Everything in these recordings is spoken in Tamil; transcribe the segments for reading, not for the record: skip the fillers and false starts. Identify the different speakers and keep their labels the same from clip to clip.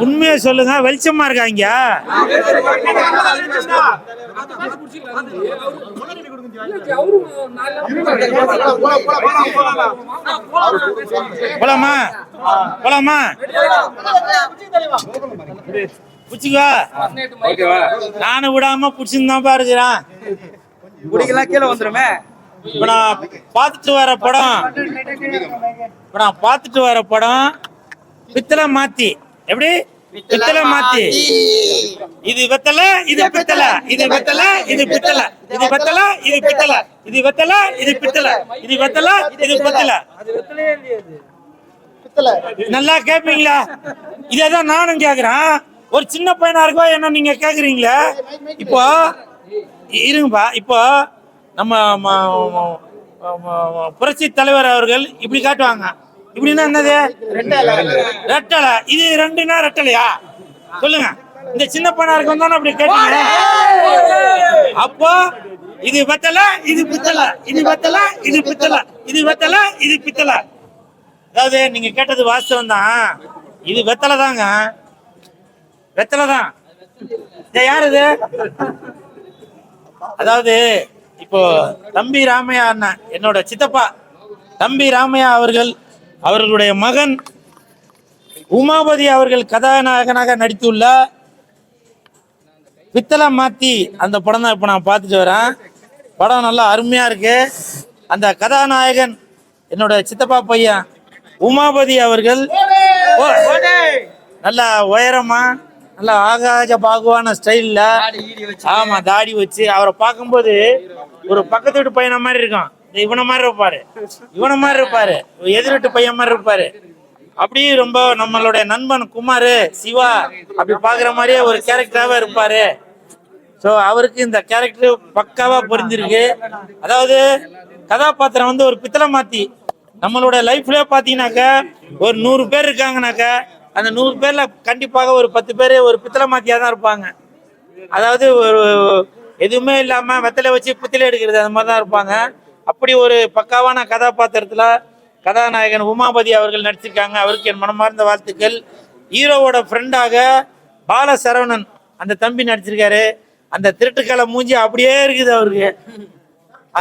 Speaker 1: உண்மையை சொல்லுங்க, வெளிச்சமா இருக்காங்க. போலாமா போலாமா? புடிச்சுக்கா, நானும் விடாம புடிச்சுதான் பாருக்கிறேன்.
Speaker 2: கீழே வந்துருமே.
Speaker 1: இப்ப நான் பார்த்துட்டு வர படம் பித்தளை மாத்தி. எப்படி பித்தளை மாத்தி? இது வெத்தலை, இது பித்தளை, இது வெத்தலை, இது பித்தளை, இது வெத்தலை, இது பித்தளை, இது வெத்தலை, இது பித்தளை, இது வெத்தலை, இது பித்தளை. நல்லா கேப்பீங்களா? இதேதான் நானும் கேக்குறேன். ஒரு சின்ன பையனா இருக்கோ என்ன நீங்க கேக்குறீங்களா? இப்போ இருங்கப்பா, இப்போ நம்ம புரட்சி தலைவர் அவர்கள் இப்படி காட்டுவாங்க. இப்படின்னா என்னது? ரெட்டலை. இது ரெண்டுனா ரெட்டலையா? சொல்லுங்க. இந்த சின்ன பையனா இருக்கும் தானே அப்படி கேட்டீங்க. அப்போ இது வெத்தலை, இது பித்தளை, இது வெத்தலை, இது பித்தளை, இது வெத்தலை, இது பித்தளை. அதாவது நீங்க கேட்டது வாஸ்தவம் தான். இது வெத்தலை தாங்க, வெத்தலை தான். யார் இது? அதாவது இப்போ தம்பி ராமையா அண்ணன், என்னோட சித்தப்பா தம்பி ராமையா அவர்களுடைய மகன் உமாபதி அவர்கள் கதாநாயகனாக நடித்துள்ள பித்தளை மாத்தி அந்த படம் தான் இப்ப நான் பார்த்துட்டு வரேன். படம் நல்லா அருமையா இருக்கு. அந்த கதாநாயகன் என்னோட சித்தப்பா பையன் உமாபதி அவர்கள் நல்லா உயரமா, நல்லா ஆகாஜ பாகுவான ஸ்டைல்ல, ஆமா தாடி வச்சு அவரை பார்க்கும்போது ஒரு பக்கத்து வீட்டு பையனை மாதிரி இருக்கும். இவனை மாதிரி இருப்பாரு, இவனை மாதிரி இருப்பாரு, எதிர்ட்டு பையன் மாதிரி இருப்பாரு. அப்படி ரொம்ப நம்மளுடைய நண்பன் குமார் சிவா அப்படி பாக்குற மாதிரியே ஒரு கேரக்டராகவே இருப்பாரு. ஸோ அவருக்கு இந்த கேரக்டர் பக்காவா புரிஞ்சிருக்கு. அதாவது கதாபாத்திரம் வந்து ஒரு பித்தளை மாத்தி. நம்மளோட லைஃப்ல பாத்தீங்கன்னாக்க ஒரு 100 பேர் இருக்காங்கனாக்க அந்த 100 பேர்ல கண்டிப்பாக ஒரு 10 பேர் ஒரு பித்தளை மாத்தியா தான் இருப்பாங்க. அதாவது ஒரு எதுவுமே இல்லாம வெத்தலை வச்சு பித்தளை எடுக்கிறது அந்த மாதிரி தான் இருப்பாங்க. அப்படி ஒரு பக்காவான கதாபாத்திரத்துல கதாநாயகன் உமாபதி அவர்கள் நடிச்சிருக்காங்க. அவருக்கு என் மனமார்ந்த வாழ்த்துக்கள். ஹீரோவோட ஃப்ரெண்டாக பாலசரவணன் அந்த தம்பி நடிச்சிருக்காரு. அந்த திருட்டுக்கால மூஞ்சி அப்படியே இருக்குது அவருக்கு.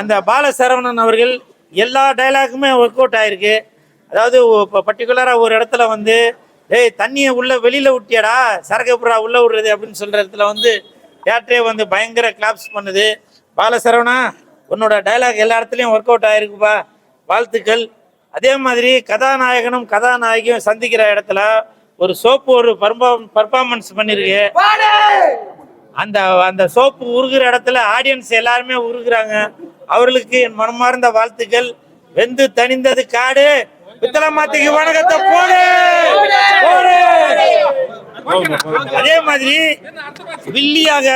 Speaker 1: அந்த பாலசரவணன் அவர்கள் எல்லா டைலாக்குமே ஒர்க் அவுட் ஆயிருக்கு. அதாவது பர்டிகுலரா ஒரு இடத்துல வந்து ஏய் தண்ணியை உள்ள வெளியில விட்டியாடா, சரக்கு புறா உள்ள விடுறது அப்படின்னு சொல்ற இடத்துல வந்து தியேட்டரே வந்து பயங்கர கிளாப்ஸ் பண்ணுது. பாலசரவணா, உன்னோட டைலாக் எல்லா இடத்துலயும் ஒர்க் அவுட் ஆயிருக்குப்பா, வாழ்த்துக்கள். அதே மாதிரி கதாநாயகனும் கதாநாயகியும் சந்திக்கிற இடத்துல ஒரு சோப்பு ஒரு பர்ஃபார்மன்ஸ் பண்ணிருக்கு. அந்த அந்த சோப்பு உருகிற இடத்துல ஆடியன்ஸ் எல்லாருமே உருகுறாங்க. அவர்களுக்கு என் மனமார்ந்த வாழ்த்துக்கள். வெந்து தணிந்தது காடு, பித்தளை மாத்திக்கு வணக்கத்தை போடு. அதே மாதிரி வில்லியாக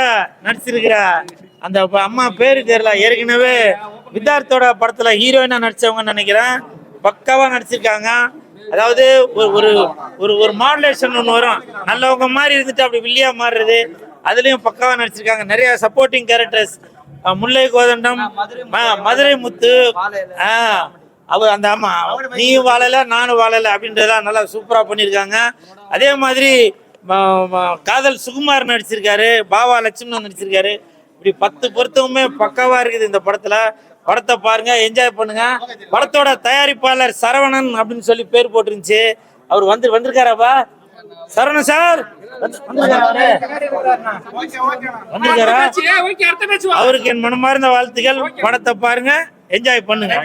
Speaker 1: நடிச்சிருக்கிற அந்த அம்மா பேரு தெரியல, ஏற்கனவே வித்தார்த்தோட படத்துல ஹீரோயினா நடிச்சவங்க நினைக்கிறேன். பக்காவா நடிச்சிருக்காங்க. அதாவது ஒரு ஒரு ஒரு மாடுலேஷன் ஒன்று வரும், நல்லவங்க மாதிரி இருந்துட்டு அப்படி வில்லியா மாறுறது, அதுலயும் பக்காவா நடிச்சிருக்காங்க. நிறைய சப்போர்ட்டிங் கேரக்டர்ஸ், முல்லை கோதண்டம், மதுரை முத்து, அந்த ஆமா நீயும் வாழல நானும் வாழல அப்படின்றதெல்லாம் நல்லா சூப்பரா பண்ணியிருக்காங்க. அதே மாதிரி காதல் சுகுமார் நடிச்சிருக்காரு, பாவா லட்சுமணன் நடிச்சிருக்காரு. இப்படி 10 பொருத்தமுமே பக்காவா இருக்குது இந்த படத்துல. படத்தை பாருங்க, என்ஜாய் பண்ணுங்க. படத்தோட தயாரிப்பாளர் சரவணன் அப்படின்னு சொல்லி பேர் போட்டுருந்துச்சு. அவர் வந்திருக்காராப்பா சரவணன் சார்? வந்திருக்காரா? அவருக்கு என் மனமார்ந்த வாழ்த்துக்கள். படத்தை பாருங்க, என்ஜாய் பண்ணுங்க.